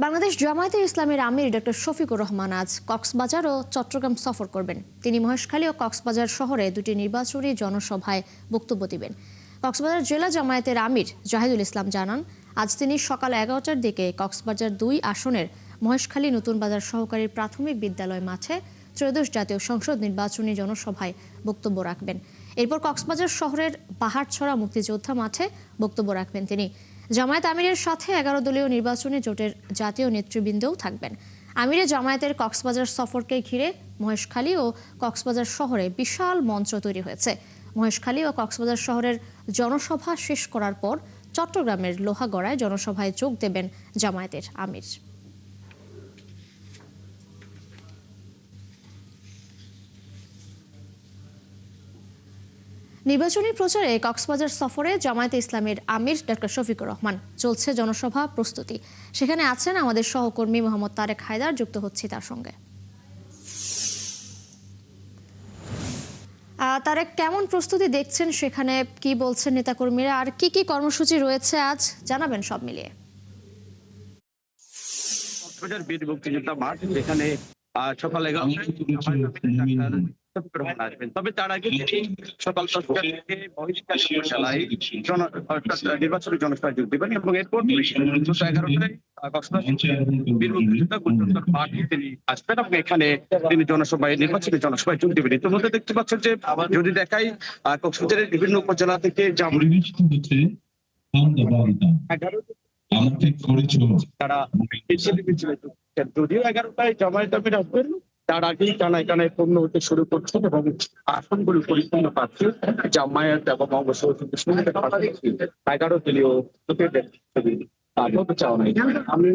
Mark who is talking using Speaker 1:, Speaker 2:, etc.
Speaker 1: বাংলাদেশ জামায়াতে ইসলামের আমির ডক্টর শফিকুর রহমান আজ কক্সবাজার ও চট্টগ্রাম সফর করবেন। তিনি মহেশখালী ও কক্সবাজার শহরে দুটি নির্বাচনী জনসভায় বক্তব্য দিবেন। কক্সবাজার জেলা জামায়াতের আমির জাহিদুল ইসলাম জানান, আজ তিনি সকাল 11টার দিকে কক্সবাজার 2 আসনের মহেশখালী নতুন বাজার সহকারী প্রাথমিক বিদ্যালয় মাঠে ত্রয়োদশ জাতীয় সংসদ নির্বাচনী জনসভায় বক্তব্য রাখবেন। এরপর কক্সবাজার শহরের পাহাড়ছড়া মুক্তিযোদ্ধা মাঠে বক্তব্য রাখবেন তিনি। জামায়াত আমিরের সাথে 11 দলীয় নির্বাচনী জোটের জাতীয় নেতৃবৃন্দও থাকবেন। আমিরে জামায়াতের কক্সবাজার সফরকে ঘিরে মহেশখালী ও কক্সবাজার শহরে বিশাল মঞ্চ তৈরি হয়েছে। মহেশখালী ও কক্সবাজার শহরের জনসভা শেষ করার পর চট্টগ্রামের লোহাগড়ায় জনসভায় যোগ দেবেন জামায়াতের আমির। নির্বাচনী প্রচারে কক্সবাজার সফরে জামায়াতে ইসলামের আমির ডক্টর শফিকুর রহমান। চলছে জনসভা প্রস্তুতি। সেখানে আছেন আমাদের সহকর্মী মোহাম্মদ তারেক হায়দার, যুক্ত হচ্ছি তার সঙ্গে। তারেক, কেমন প্রস্তুতি দেখছেন সেখানে, কি বলছেন নেতাকর্মীরা, আর কি কি কর্মসূচি রয়েছে আজ জানাবেন সব মিলিয়ে।
Speaker 2: বীর মুক্তিযোদ্ধা মাঠ, যেখানে সকাল 11টায় আসবেন। তবে তার আগে সকাল 10টা থেকে মহেশখালী নির্বাচনী জনসভায় যোগ দেবেন এবং এরপর 11টায় বীর মুক্তিযোদ্ধা মাঠে তিনি আসবেন এবং এখানে তিনি নির্বাচনী জনসভায় যোগ দেবেন। ইতিমধ্যে দেখতে পাচ্ছেন যে যদি দেখাই, কক্সবাজারের বিভিন্ন উপজেলা থেকে তারা যদিও 11টায় জামায়াত আমির আসবেন, তার আগেই কানায় কানায় পূর্ণ হতে শুরু করছেন এবং আসনগুলো পরিপূর্ণ পাচ্ছে জামায়াত এবং অবশ্য 11 দলীয় হতে চাও নাই। আমি